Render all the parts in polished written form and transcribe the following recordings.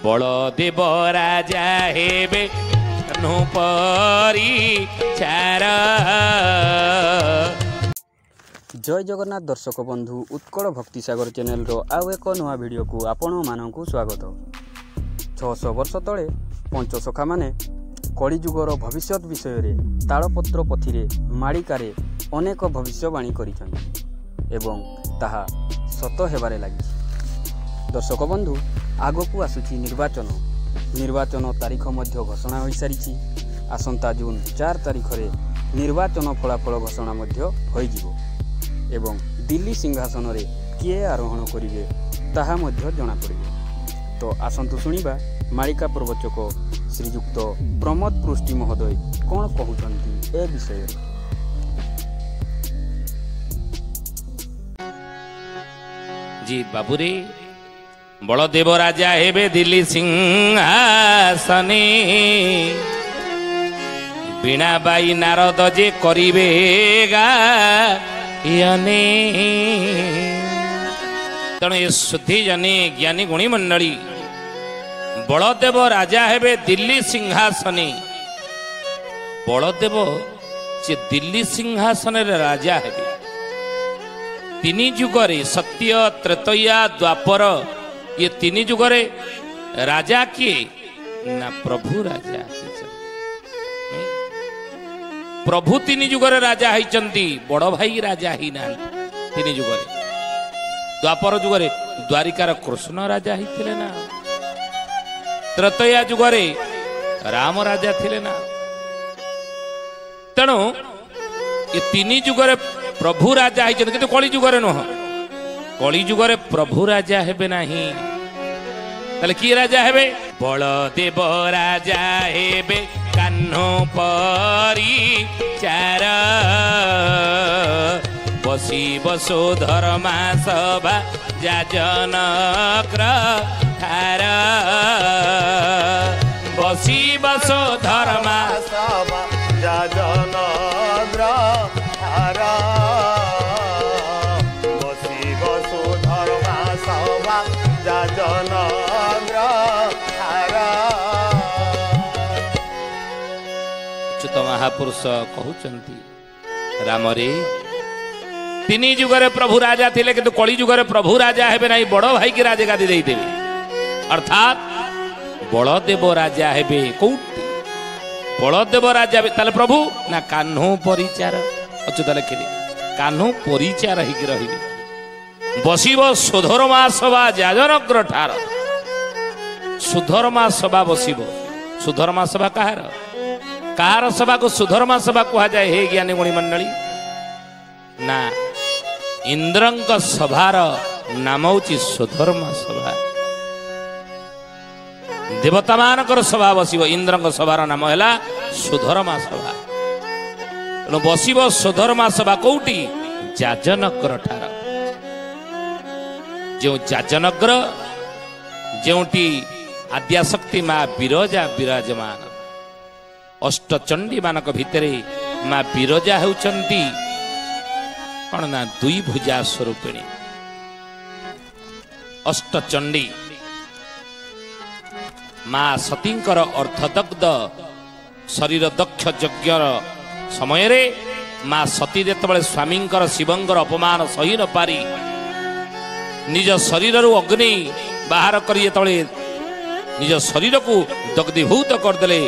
बलदेव राजा हेबे कान्हू परिचार। जय जगन्नाथ दर्शक बंधु उत्कल भक्तिसागर चैनल रो आउ एक नुआ वीडियो को आपण मानकु स्वागत। 600 वर्ष तले पंचसखा माने कलिजुगर भविष्यत विषय रे तालपत्र पथिरे माड़िकारे अनेक भविष्यवाणी करिछन् एवं ताहा सत हेबारे लागि। दर्शक बंधु आगकू आसुची निर्वाचन तारीख मध्य घोषणा हो सारी। आसंता जून 4 तारीख रे निर्वाचन फलाफल घोषणा मध्य होई जिवो एवं दिल्ली सिंहासन रे किए आरोहण करिवे ताहा मध्य जणा पड़िबो। तो आसंतु सुनिबा मालिका प्रवचक श्रीयुक्त प्रमोद पृष्टि महोदय कौन कहउछन्ती ए विषय। जी बाबूरे बलदेव राजा हेबे दिल्ली सिंहासने बीणा बाई नारद जे करिवे गायने। तेणु ये शुद्धि जने ज्ञानी गुणी मंडली बलदेव राजा हेबे दिल्ली सिंहासने। बलदेव जे दिल्ली सिंहासन राजा हेबे। तीन जुगरे सत्य त्रेतया द्वापर ये तीन जुगरे राजा किए ना प्रभु राजा। प्रभु तीन जुगरे राजा होइचंती, बड़ भाई राजा ही ना तीन जुगरे। द्वापर जुगरे द्वारिकार कृष्ण राजा होइथिले ना। त्रेतया जुगरे राम राजा थिले ना। तेणु ये तीन जुगरे प्रभु राजा होइचंती, किंतु कली जुगरे नुह। कली जुगरे प्रभु राजा हेबे नाही। ताले की राजा हेबे? बलदेव राजा हेबे कान्हू परिचार। बसी बसो धर्मा सभा जाजन ग्रहार। बसी बसो धर्मा सभा जाजन ग्रहार। बसी बसो धर्मा सभा जाजन ग्रहार। अच्युत महापुरुष कहउचंती राम रे तीन जुगरे प्रभु राजा थिले, किंतु कली जुगरे प्रभु राजा हेबे नाही, बड़ भाई की राजे गादी देई देबे। अर्थात बलदेव राजा हेबे कोउटी। बलदेव राजा ताले प्रभु ना कान्हू परिचार। अच्युत लेखिले कान्हू परिचार हिकी रहिबे। बसिब सुधर्मा सभा जाजनग्र ठार। सुधर्मा सभा बसिब। सुधर्मा सभा कहार? कहार सभा को सुधर्मा सभा कहा जाए हे ज्ञानी गुणी मंडली ना। इंद्रंक सभार नाम होची सुधर्मा सभा। देवता मानकर सभा बसिब। इंद्रंक सभार नाम हैला सुधर्मा सभा। तेणु बसिब सुधर्मा सभा कोउटी? जाजनग्र ठार। जो जाजनग्र जोटी आद्याशक्ति माँ बिरजा विराजमान। अष्टचंडी मानक भितरे माँ बिरजा हेउचंती कौन ना दुई भुजा स्वरूपिणी अष्टचंडी। माँ सतींकर अर्धदग्ध शरीर दक्ष यज्ञ समय रे माँ सती जेतबेले स्वामींकर शिवंकर अपमान सही न पारी निज शरीर अग्नि बाहर करी जेतबेले निज शरीर को दग्धीभूत करदेले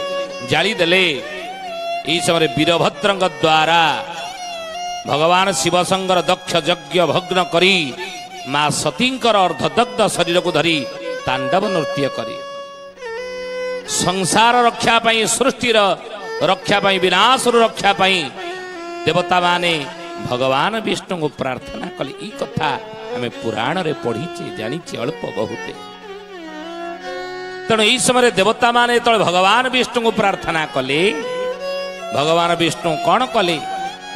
जालीदेले। यही समय वीरभद्रंक द्वारा भगवान शिवशंकर दक्ष यज्ञ भग्न करी माँ सतींकर अर्धदग्ध शरीर को धरी तांडव नृत्य करी संसार रक्षा पाई, सृष्टिर रक्षा पाई, विनाशर रक्षा पाई देवता माने भगवान विष्णु को प्रार्थना कले। ई कथा आमे पुराण रे पढ़ीचे जानिचे अल्प बहुते। तेणु यही समय देवता माने तो भगवान विष्णु को प्रार्थना कले। भगवान विष्णु कौन कले?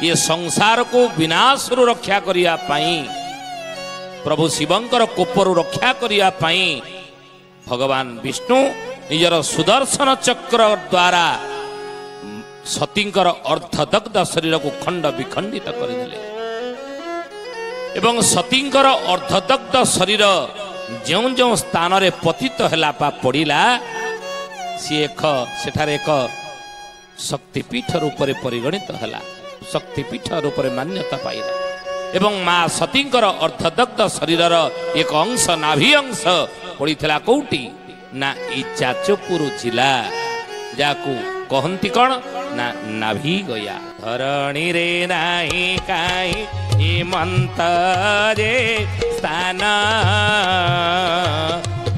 ये संसार को विनाशरु रक्षा करिया पाई, प्रभु शिवंकर कोपरु रक्षा करिया पाई भगवान विष्णु निजर सुदर्शन चक्र द्वारा सतींकर अर्धदग्ध शरीर को खंड विखंडित करदेले एवं सतींकर अर्धदग्ध शरीर ଯେଉଁ ଯେଉଁ ସ୍ଥାନରେ ପତିତ ହେଲା ବା ପଡ଼ିଲା ସିଏ ସେଠାରେ ଏକ ଶକ୍ତିପୀଠ ରୂପରେ ପରିଗଣିତ ହେଲା, ଶକ୍ତିପୀଠ ରୂପରେ ମାନ୍ୟତା ପାଇଲା। ଏବଂ ମା ସତୀଙ୍କର ଅର୍ଦ୍ଧଦଗ୍ଧ ଶରୀରର ଏକ ଅଂଶ ନାଭି ଅଂଶ ପଡ଼ିଥିଲା କୋଉଠି ନା ଏଇ ଯାଜପୁର ଜିଲ୍ଲା, ଯାହାକୁ କହନ୍ତି କ'ଣ ନା ନାଭି ଗୟା। ଧରଣୀରେ ନାହିଁ କାହିଁ ହିମନ୍ତ ଯେ ସ୍ଥାନ,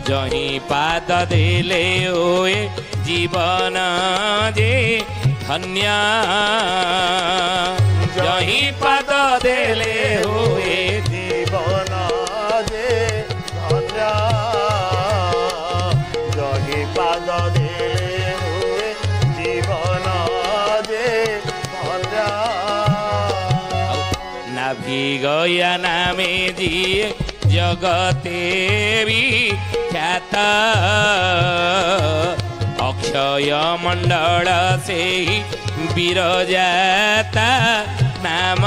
ଜହିଁ ପାଦ ଦେଲେ ହୁଏ ଜୀବନ ଯେ ଧନ୍ୟ, ଜହିଁ ପାଦ ଦେଲେ ହୁଏ ଜୀବନ ଯେ ଧନ୍ୟ, ଜହି ପାଦ ଦେଲେ ହୁଏ ଜୀବନ ଯେ ଧନ୍ୟ। ନାଭି ଗୟା ନାମେ ଯିଏ ଜଗତେ ବିଖ୍ୟାତ, ଅକ୍ଷୟ ମଣ୍ଡଳ ସେହି ବିରଜାତା ନାମ,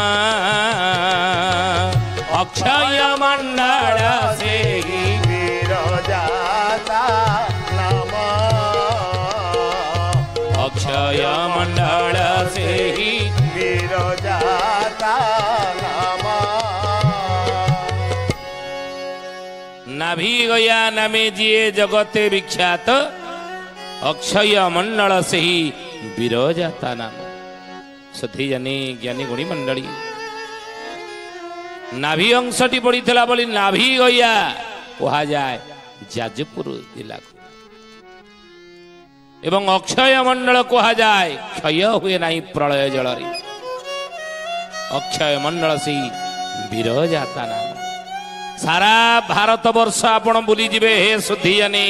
ଅକ୍ଷୟ ମଣ୍ଡଳ ସେହି ବିରଜାତା ନାମ, ଅକ୍ଷୟ ମଣ୍ଡଳ ସେହି ବିରଜାତା ନାମ। ନାଭି ଗୟା ନାମେ ଯିଏ ଜଗତେ ବିଖ୍ୟାତ, ଅକ୍ଷୟ ମଣ୍ଡଳ ସେହି ବିରଜାତା ନାମ। ସଥୀ ଜାନି ଜ୍ଞାନୀ ଗୁଣୀ ମଣ୍ଡଳୀ, ନାଭି ଅଂଶଟି ପଡ଼ିଥିଲା ବୋଲି ନାଭି ଗୟା କୁହାଯାଏ ଯାଜପୁର ଜିଲ୍ଲାକୁ। ଏବଂ ଅକ୍ଷୟ ମଣ୍ଡଳ କୁହାଯାଏ, କ୍ଷୟ ହୁଏ ନାହିଁ ପ୍ରଳୟ ଜଳରେ। ଅକ୍ଷୟ ମଣ୍ଡଳ ସେହି ବିରଜାତା ନାମ। ସାରା ଭାରତ ବର୍ଷ ଆପଣ ବୁଲିଯିବେ ହେ ସୁଧୀ ଜାନି,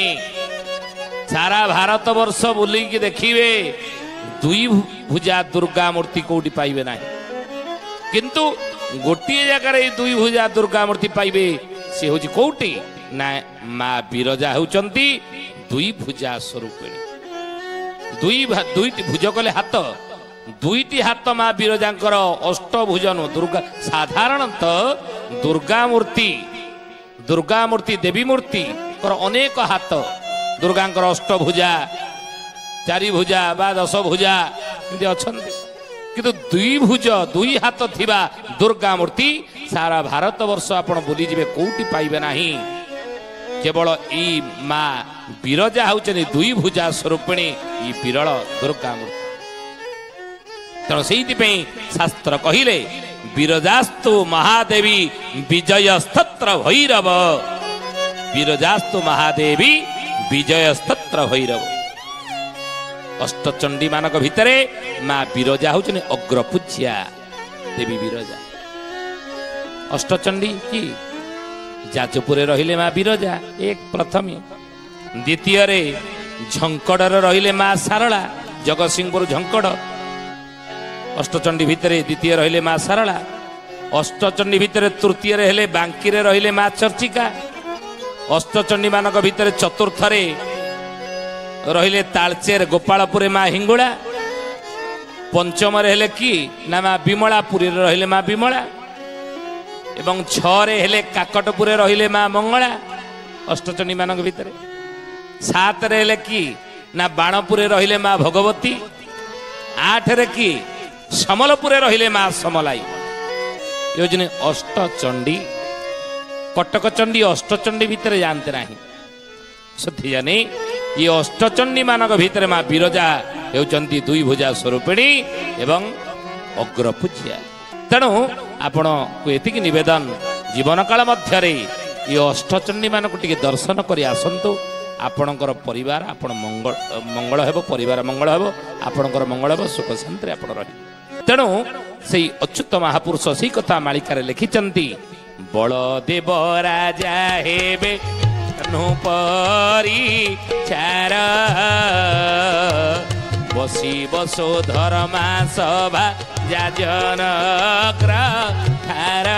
ସାରା ଭାରତ ବର୍ଷ ବୁଲିକି ଦେଖିବେ ଦୁଇ ଭୁଜା ଦୁର୍ଗା ମୂର୍ତ୍ତି କୋଉଠି ପାଇବେ ନାହିଁ, କିନ୍ତୁ ଗୋଟିଏ ଜାଗାରେ ଏଇ ଦୁଇ ଭୁଜା ଦୁର୍ଗା ମୂର୍ତ୍ତି ପାଇବେ। ସେ ହଉଛି କୋଉଠି ନା ମା ବିରଜା ହେଉଛନ୍ତି ଦୁଇ ଭୁଜା ସ୍ୱରୂପିଣୀ। ଦୁଇଟି ଭୁଜ କଲେ ହାତ, ଦୁଇଟି ହାତ ମା ବିରଜାଙ୍କର ଅଷ୍ଟଭୁଜନ। ଦୁର୍ଗା ସାଧାରଣତଃ ଦୁର୍ଗା ମୂର୍ତ୍ତି ଦେବୀ ମୂର୍ତ୍ତିଙ୍କର ଅନେକ ହାତ, ଦୁର୍ଗାଙ୍କର ଅଷ୍ଟଭୁଜା, ଚାରି ଭୁଜା ବା 10 ଭୁଜା ଏମିତି ଅଛନ୍ତି, କିନ୍ତୁ ଦୁଇ ହାତ ଥିବା ଦୁର୍ଗା ମୂର୍ତ୍ତି ସାରା ଭାରତ ବର୍ଷ ଆପଣ ବୁଲିଯିବେ କୋଉଠି ପାଇବେ ନାହିଁ। କେବଳ ଏଇ ମା ବିରଜା ହେଉଛନ୍ତି ଦୁଇ ଭୁଜା ସ୍ୱରୂପିଣୀ, ଇ ବିରଳ ଦୁର୍ଗା ମୂର୍ତ୍ତି। ତେଣୁ ସେଇଥିପାଇଁ ଶାସ୍ତ୍ର କହିଲେ ବିରଜାସ୍ତୁ ମହାଦେବୀ ବିଜୟ ସ୍ତୋତ୍ର ଭୈରବ, ବିରଜାସ୍ତୁ ମହାଦେବୀ ବିଜୟ ସ୍ତୋତ୍ର ଭୈରବ। ଅଷ୍ଟଚଣ୍ଡୀ ମାନଙ୍କ ଭିତରେ ମା ବିରଜା ହେଉଛନ୍ତି ଅଗ୍ରପୂଜ୍ୟା ଦେବୀ ବିରଜା। ଅଷ୍ଟଚଣ୍ଡୀ କି ଯାଜପୁରରେ ରହିଲେ ମା ବିରଜା ଏକ ପ୍ରଥମେ, ଦ୍ୱିତୀୟରେ ଝଙ୍କଡ଼ରେ ରହିଲେ ମା ଶାରଳା, ଜଗତସିଂହପୁର ଝଙ୍କଡ଼। ଅଷ୍ଟଚଣ୍ଡୀ ଭିତରେ ଦ୍ୱିତୀୟ ରହିଲେ ମା ଶାରଳା। ଅଷ୍ଟଚଣ୍ଡୀ ଭିତରେ ତୃତୀୟରେ ହେଲେ ବାଙ୍କିରେ ରହିଲେ ମା ଚର୍ଚ୍ଚିକା। ଅଷ୍ଟଚଣ୍ଡୀ ମାନଙ୍କ ଭିତରେ ଚତୁର୍ଥରେ ରହିଲେ ତାଳଚେର ଗୋପାଳପୁରରେ ମା ହିଙ୍ଗୁଳା। ପଞ୍ଚମରେ ହେଲେ କି ନା ମା ବିମଳା, ପୁରୀରେ ରହିଲେ ମା ବିମଳା। ଏବଂ 6ରେ ହେଲେ କାକଟପୁରରେ ରହିଲେ ମା ମଙ୍ଗଳା ଅଷ୍ଟଚଣ୍ଡୀ ମାନଙ୍କ ଭିତରେ। 7ରେ ହେଲେ କି ନା ବାଣପୁରରେ ରହିଲେ ମା ଭଗବତୀ। 8ରେ କି ସମଲପୁରରେ ରହିଲେ ମା ସମଲାଇ। योजने अष्टचंडी कटक चंडी अष्टचंडी भितर जानते ना सथी जाने ये अष्टचंडी मानक भितर माँ बिरजा होती दुई भुजा स्वरूपिणी एवं अग्रपूज्या। तेणु आपण को एतिक निवेदन जीवन काल मध्य ये अष्टचंडी मान को टिके दर्शन कर आसतु। आपणकर परिवार आपण मंगल मंगल हेबो, परिवार मंगल हेबो, आपणकर मंगल हेबो, सुख शांति आपण रही। तेणु से अच्युत महापुरुष से कथा मालिकार लिखिचंती बलदेव राजा हेबे परी चार बसी बसो धर्मा सभा जाजन ग्रहार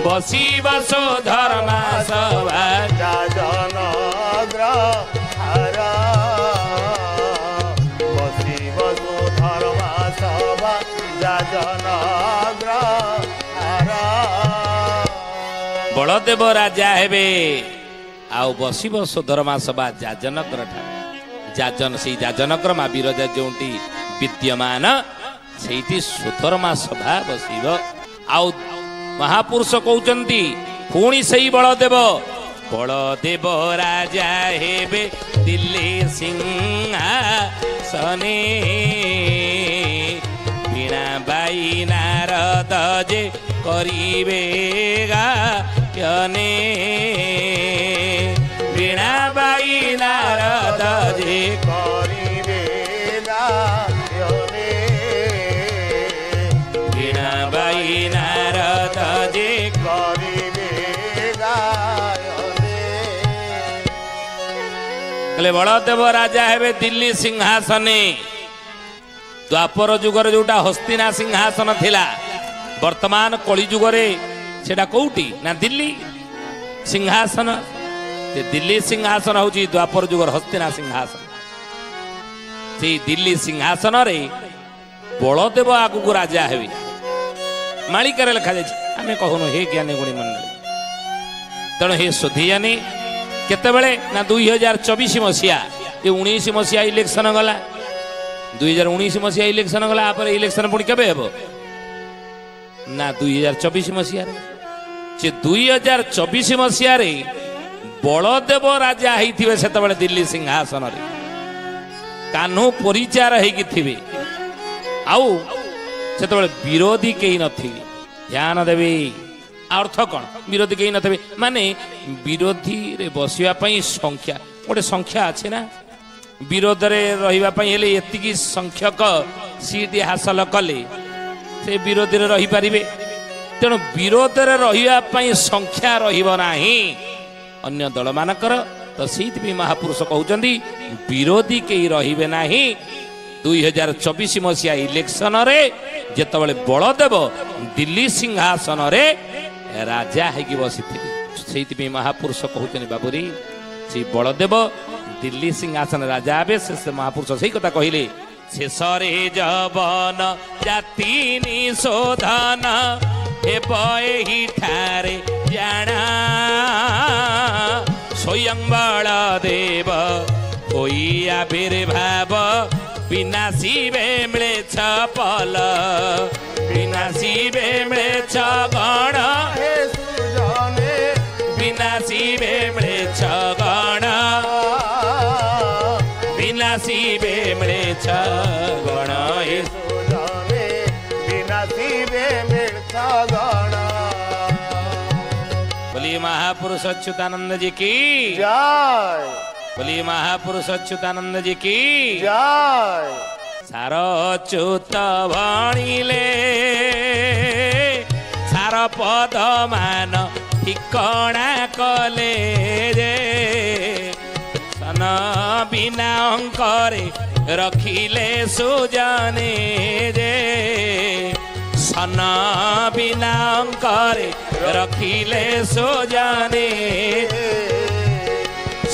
बसी बसो धर्मा सभा जाजन ग्रहार बसी बसो धर्मा सभा जाजन ग्रहार ବଳଦେବ ରାଜା ହେବେ ଆଉ ବସିବ ସୁଧର୍ମା ସଭା ଯାଜନଗର ଠାରେ। ସେଇ ଯାଜନଗର ମା ବିରଜା ଯେଉଁଠି ବିଦ୍ୟମାନ ସେଇଠି ସୁଧର୍ମା ସଭା ବସିବ। ଆଉ ମହାପୁରୁଷ କହୁଛନ୍ତି ପୁଣି ସେଇ ବଳଦେବ ରାଜା ହେବେ ଦିଲ୍ଲୀ ସିଂହାସନେ ବୀଣା ବାଇ ନାରଦ ଯେ କରିବେ ଗାୟନେ ବୀଣା ବାଇ ନାରଦ ଯେ କରିବେ ଗାୟନେ ବୀଣା ବାଇ ନାରଦ ଯେ କରିବେ ଗାୟନେ। କହିଲେ ବଳଦେବ ରାଜା ହେବେ ଦିଲ୍ଲୀ ସିଂହାସନେ। ଦ୍ୱାପର ଯୁଗରେ ଯୋଉଟା ହସ୍ତିନା ସିଂହାସନ ଥିଲା ବର୍ତ୍ତମାନ କଳି ଯୁଗରେ ସେଟା କୋଉଠି ନା ଦିଲ୍ଲୀ ସିଂହାସନ। ଦିଲ୍ଲୀ ସିଂହାସନ ହଉଛି ଦ୍ୱାପର ଯୁଗର ହସ୍ତିନା ସିଂହାସନ। ସେଇ ଦିଲ୍ଲୀ ସିଂହାସନରେ ବଳଦେବ ଆଗକୁ ରାଜା ହେବେ। ମାଳିକାରେ ଲେଖାଯାଇଛି, ଆମେ କହୁନୁ ହେ ଜ୍ଞାନୀ ଗୁଣୀ ମଣ୍ଡଳୀ। ତେଣୁ ହେ ସୁଧିୟାନୀ କେତେବେଳେ ନା 2024 ମସିହା, ଏ 19 ମସିହା ଇଲେକ୍ସନ ଗଲା, 2019 ମସିହା ଇଲେକ୍ସନ ଗଲା। ପରେ ଇଲେକ୍ସନ ପୁଣି କେବେ ହେବ ନା 2024 ମସିହାରେ। ସେ 2024 ମସିହାରେ ବଳଦେବ ରାଜା ହେଇଥିବେ ସେତେବେଳେ ଦିଲ୍ଲୀ ସିଂହାସନରେ, କାହ୍ନୁ ପରିଚାର ହେଇକି ଥିବେ। ଆଉ ସେତେବେଳେ ବିରୋଧୀ କେହି ନଥିବେ। ଧ୍ୟାନ ଦେବେ। ଅର୍ଥ କ'ଣ ବିରୋଧୀ କେହି ନଥିବେ ମାନେ ବିରୋଧୀରେ ବସିବା ପାଇଁ ସଂଖ୍ୟା ଗୋଟେ ସଂଖ୍ୟା ଅଛି ନା। ବିରୋଧରେ ରହିବା ପାଇଁ ହେଲେ ଏତିକି ସଂଖ୍ୟକ ସିଟ୍ ହାସଲ କଲେ ସେ ବିରୋଧୀରେ ରହିପାରିବେ। ତେଣୁ ବିରୋଧରେ ରହିବା ପାଇଁ ସଂଖ୍ୟା ରହିବ ନାହିଁ ଅନ୍ୟ ଦଳମାନଙ୍କର। ତ ସେଇଥିପାଇଁ ମହାପୁରୁଷ କହୁଛନ୍ତି ବିରୋଧୀ କେହି ରହିବେ ନାହିଁ। 2024 ମସିହା ଇଲେକ୍ସନରେ ଯେତେବେଳେ ବଳଦେବ ଦିଲ୍ଲୀ ସିଂହାସନରେ ରାଜା ହେଇକି ବସିଥିଲେ, ସେଇଥିପାଇଁ ମହାପୁରୁଷ କହୁଛନ୍ତି ବାବୁରୀ ସେଇ ବଳଦେବ ଦିଲ୍ଲୀ ସିଂହାସନ ରାଜା ହେବେ। ସେ ମହାପୁରୁଷ ସେଇ କଥା କହିଲେ, ଶେଷରେ ଯବନ ଜାତି ନିଶୋଧନ ହେବ ଏହିଠାରେ ଜାଣା, ସ୍ୱୟଂ ବଳଦେବ ହୋଇ ଆବିର୍ଭାବ, ବିନାଶିବେ ମିଳେଛ ପଲ, ବିନାଶିବେ ମିଳେଛ ଗଣ, हे सुजने ବିନାଶିବେ ମିଳେଛ ଗଣ, ବିନାଶିବେ ମିଳେଛ ଗଣ। सुजने विनाशिबे मृत गण। बोलिए महापुरुष अच्युतानंद जी की, जय बोलिए महापुरुष अच्युतानंद जी की। जय सार अच्युत भणिले सार पद मान ठिकणा कले रे, सन बिना अंकरे रखिले सुजने रे, सन बिना अंकरे रखिले सुजने,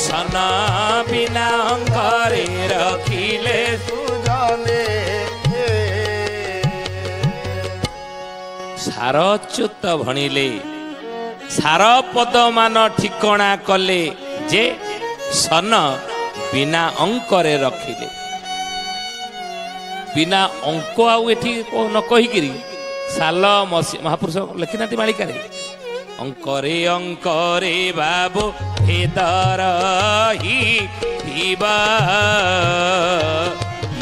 सन बिना अंकरे रखिले। सुजने सार अच्युत भणिले सार पद मान ठिकणा कले जे, सन बिना अंकरे रखिले। बिना अंक आउ एठी न कहिकिरी साल महापुरुष लिखिना मालिकारे, अंकरे अंकरे बाबू भेदर ही थिबा,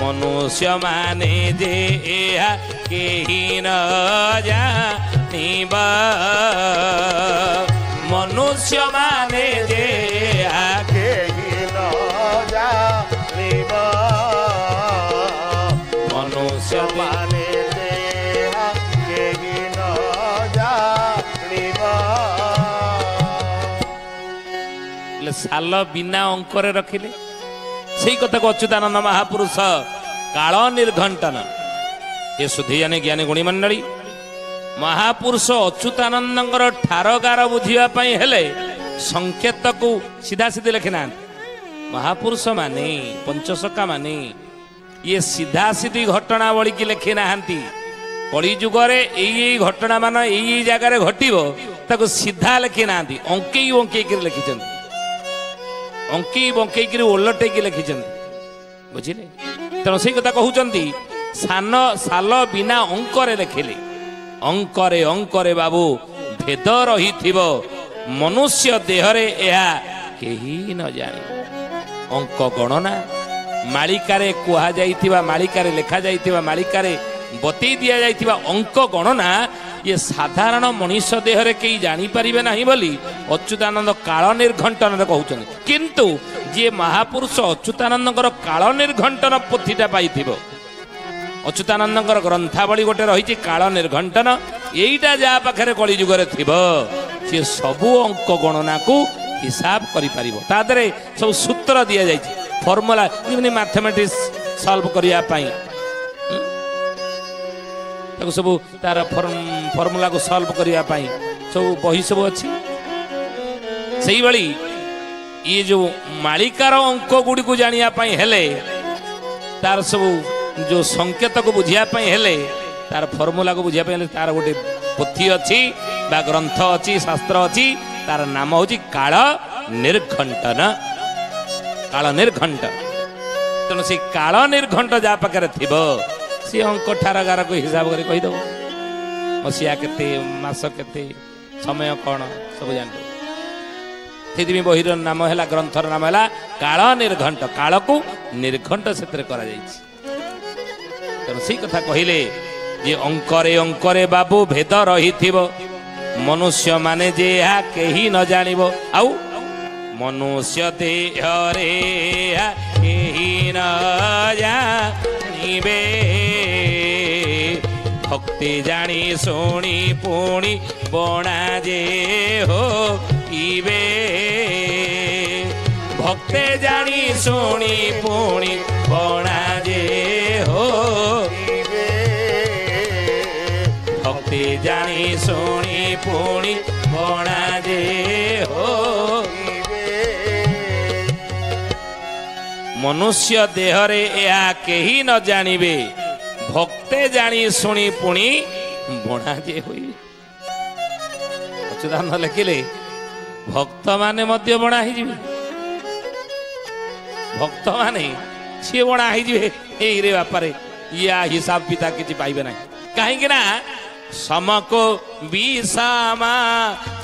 मनुष्य माने जे एहा केही न जानिबा, मनुष्य माने जे एहा केही न जानिबा, मनुष्य माने देहा केही न जानिबा। साल बिना अंकरे रखिले सेई कथा को अच्युतानंद महापुरुष काल निर्घंटन ये सुधियानी ज्ञानी गुणी मंडली महापुरुष अच्युतानंदर ठारगार बुझिया हेले संकेत को सीधा सीधे लिखिना। महापुरुष माने पंचसखा माने ये सीधा सीधी घटनावली की लिखि ना। कली जुगरे यही घटना मान यही जगार घटो त ତାକୁ ସିଧା ଲେଖି ନାହାନ୍ତି, ଅଙ୍କେଇ ବଙ୍କେଇକି ଲେଖିଛନ୍ତି, ଅଙ୍କେଇ ବଙ୍କେଇକି ଓଲଟେଇକି ଲେଖିଛନ୍ତି, ବୁଝିଲେ। ତେଣୁ ସେଇ କଥା କହୁଛନ୍ତି, ସାନ ସାଲ ବିନା ଅଙ୍କରେ ଲେଖିଲେ, ଅଙ୍କରେ ଅଙ୍କରେ ବାବୁ ଭେଦ ରହିଥିବ, ମନୁଷ୍ୟ ଦେହରେ ଏହା କେହି ନ ଜାଣିବ। ଅଙ୍କ ଗଣନା ମାଳିକାରେ କୁହାଯାଇଥିବା, ମାଳିକାରେ ଲେଖାଯାଇଥିବା, ମାଳିକାରେ ବତେଇ ଦିଆଯାଇଥିବା ଅଙ୍କ ଗଣନା ଇଏ ସାଧାରଣ ମଣିଷ ଦେହରେ କେହି ଜାଣିପାରିବେ ନାହିଁ ବୋଲି ଅଚ୍ୟୁତାନନ୍ଦ କାଳ ନିର୍ଘଣ୍ଟନରେ କହୁଛନ୍ତି। କିନ୍ତୁ ଯିଏ ମହାପୁରୁଷ ଅଚ୍ୟୁତାନନ୍ଦଙ୍କର କାଳ ନିର୍ଘଣ୍ଟନ ପୋଥିଟା ପାଇଥିବ, ଅଚ୍ୟୁତାନନ୍ଦଙ୍କର ଗ୍ରନ୍ଥାବଳୀ ଗୋଟେ ରହିଛି କାଳ ନିର୍ଘଣ୍ଟନ, ଏଇଟା ଯାହା ପାଖରେ କଳିଯୁଗରେ ଥିବ ସିଏ ସବୁ ଅଙ୍କ ଗଣନାକୁ ହିସାବ କରିପାରିବ। ତା ଦେହରେ ସବୁ ସୂତ୍ର ଦିଆଯାଇଛି, ଫର୍ମୁଲା, ଯେମିତି ମ୍ୟାଥମେଟିକ୍ସ ସଲ୍ଭ କରିବା ପାଇଁ ତାକୁ ସବୁ ତାର ଫର୍ମୁଲାକୁ ସଲ୍ଭ କରିବା ପାଇଁ ସବୁ ବହି ସବୁ ଅଛି। ସେଇଭଳି ଇଏ ଯୋଉ ମାଳିକାର ଅଙ୍କ ଗୁଡ଼ିକୁ ଜାଣିବା ପାଇଁ ହେଲେ, ତାର ସବୁ ଯୋଉ ସଂକେତକୁ ବୁଝିବା ପାଇଁ ହେଲେ, ତାର ଫର୍ମୁଲାକୁ ବୁଝିବା ପାଇଁ ହେଲେ ତାର ଗୋଟେ ପୋଥି ଅଛି ବା ଗ୍ରନ୍ଥ ଅଛି, ଶାସ୍ତ୍ର ଅଛି, ତାର ନାମ ହେଉଛି କାଳ ନିର୍ଘଣ୍ଟନ, କାଳ ନିର୍ଘଣ୍ଟ। ତେଣୁ ସେ କାଳ ନିର୍ଘଣ୍ଟ ଯାହା ପାଖରେ ଥିବ ସେ ଅଙ୍କ ଠାରଗାରକୁ ହିସାବ କରି କହିଦେବ, ମସିହା କେତେ, ମାସ କେତେ, ସମୟ କ'ଣ ସବୁ ଜାଣିଦେବ। ସେଥିପାଇଁ ବହିର ନାମ ହେଲା, ଗ୍ରନ୍ଥର ନାମ ହେଲା କାଳ ନିର୍ଘଣ୍ଟ, କାଳକୁ ନିର୍ଘଣ୍ଟ ସେଥିରେ କରାଯାଇଛି। ତେଣୁ ସେଇ କଥା କହିଲେ ଯେ ଅଙ୍କରେ ଅଙ୍କରେ ବାବୁ ଭେଦ ରହିଥିବ, ମନୁଷ୍ୟ ମାନେ ଯେ ଏହା କେହି ନ ଜାଣିବ। ଆଉ ମନୁଷ୍ୟ ଦେହରେ ଏହା କେହି ନ ଜାଣିବେ, ଭକ୍ତି ଜାଣି ଶୁଣି ପୁଣି ବଣା ଯେ ହୋଇବେ, ଭକ୍ତେ ଜାଣି ଶୁଣି ପୁଣି ବଣା ଯେ ହୋଇବେ, ଭକ୍ତି ଜାଣି ଶୁଣି ପୁଣି ବଣା ଯେ ହୋଇବେ। ମନୁଷ୍ୟ ଦେହରେ ଏହା କେହି ନ ଜାଣିବେ, ଭକ୍ତେ ଜାଣି ଶୁଣି ପୁଣି ବଣା ଯେ ହୋଇବେ। ଅଚ୍ୟୁତାନନ୍ଦ ଲେଖିଲେ ଭକ୍ତମାନେ ମଧ୍ୟ ବଣା ହେଇଯିବେ, ଭକ୍ତମାନେ ସିଏ ବଣା ହେଇଯିବେ। ଏଇରେ ବାପାରେ ଇଆ ହିସାବ ପିତା କିଛି ପାଇବେ ନାହିଁ। କାହିଁକି ନା ସମକୁ ବିଷମା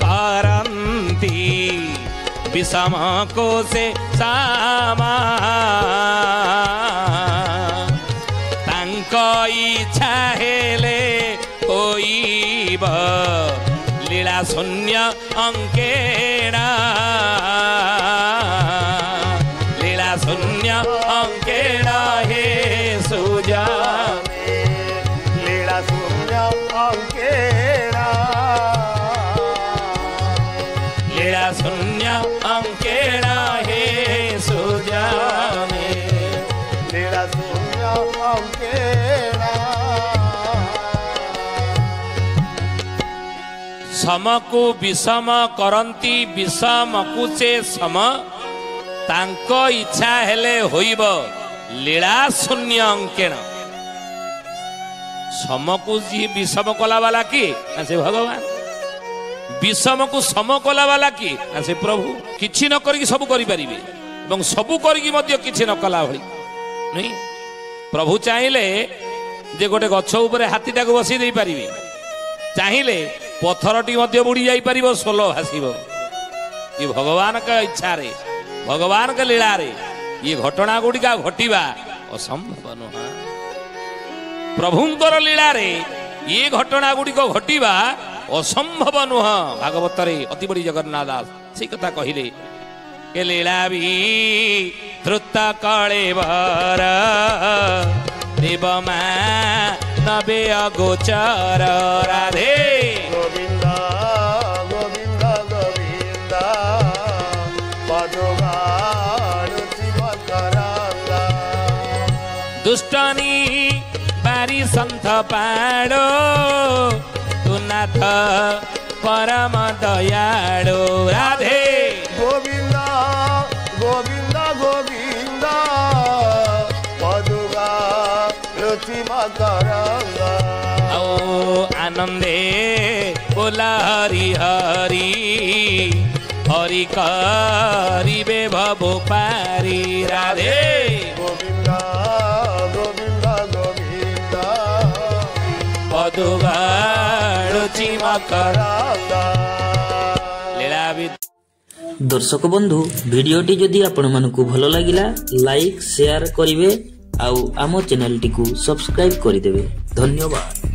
କରନ୍ତି, ବିଷମକୁ ସେ ସମା, ତାଙ୍କ ଇଚ୍ଛା ହେଲେ ହୋଇବ, ଲୀଳା ଶୂନ୍ୟ ଅଙ୍କେଣା, ଲୀଳା ଶୂନ୍ୟ ଅଙ୍କେଣା ହେ ସୁଜା, ଲୀଳା ଶୂନ୍ୟ ଅଙ୍କେଣା, ଲୀଳା ଶୂନ୍ୟ ଅଙ୍କେଣା ହେ ସୁଜାନେ, ଲୀଳା ଶୂନ୍ୟ ଅଙ୍କେଣା। ସମକୁ ବିଷମ କରନ୍ତି, ବିଷମକୁ ସେ ସମ, ତାଙ୍କ ଇଚ୍ଛା ହେଲେ ହୋଇବ, ଲୀଳା ଶୂନ୍ୟ ଅଙ୍କେଣ। ସମକୁ ଯିଏ ବିଷମ କଲା ବାଲା କିଏ? ନା ସେ ଭଗବାନ। ବିଷମକୁ ସମ କଲା ବାଲା କିଏ? ନା ସେ ପ୍ରଭୁ। କିଛି ନ କରିକି ସବୁ କରିପାରିବେ ଏବଂ ସବୁ କରିକି ମଧ୍ୟ କିଛି ନ କଲା ଭଳି ନୁହେଁ। ପ୍ରଭୁ ଚାହିଁଲେ ଯେ ଗୋଟେ ଗଛ ଉପରେ ହାତୀଟାକୁ ବସେଇ ଦେଇପାରିବେ, ଚାହିଁଲେ ପଥରଟି ମଧ୍ୟ ବୁଡ଼ି ଯାଇପାରିବ, ସୋଲ ଭାସିବ। ଇଏ ଭଗବାନଙ୍କ ଇଚ୍ଛାରେ, ଭଗବାନଙ୍କ ଲୀଳାରେ ଇଏ ଘଟଣା ଗୁଡ଼ିକ ଘଟିବା ଅସମ୍ଭବ ନୁହଁ। ପ୍ରଭୁଙ୍କର ଲୀଳାରେ ଇଏ ଘଟଣା ଗୁଡ଼ିକ ଘଟିବା ଅସମ୍ଭବ ନୁହଁ। ଭାଗବତରେ ଅତି ବଡ଼ି ଜଗନ୍ନାଥ ଦାସ ସେଇ କଥା କହିଲେ, ଏ ଲୀଳା ବି ଧୃତ କଳେବର, ଦେବ ମା ନବେ ଅଗୋଚର, ରାଧେ ଗୋବିନ୍ଦ ଗୋବିନ୍ଦ ଗୋବିନ୍ଦ ପଦଗାଳୁଚି ମକରନ୍ଦ, ଦୁଷ୍ଟନି ବାରି ସନ୍ଥ ପାଡ଼ୋ, ତୁ ନାଥ ପରମ ଦୟାଳୁ, ରାଧେ ଗୋବିନ୍ଦ ଗୋବିନ୍ଦ ଗୋବିନ୍ଦ ପଦଗାଳୁଚି ମକରନ୍ଦ। ଆଉ ଆନନ୍ଦେ बोला हरि हरि हरि करिबे भवो पारी राधे गोविंद गोविंद गोविंद पदुगाळुची मकर लीला दर्शक बंधु भिडियोटी जदि आपण मानकु भलो लागिला लाइक शेयर करिवे आउ आम चैनल टी को सब्सक्राइब करिदेवे। धन्यवाद।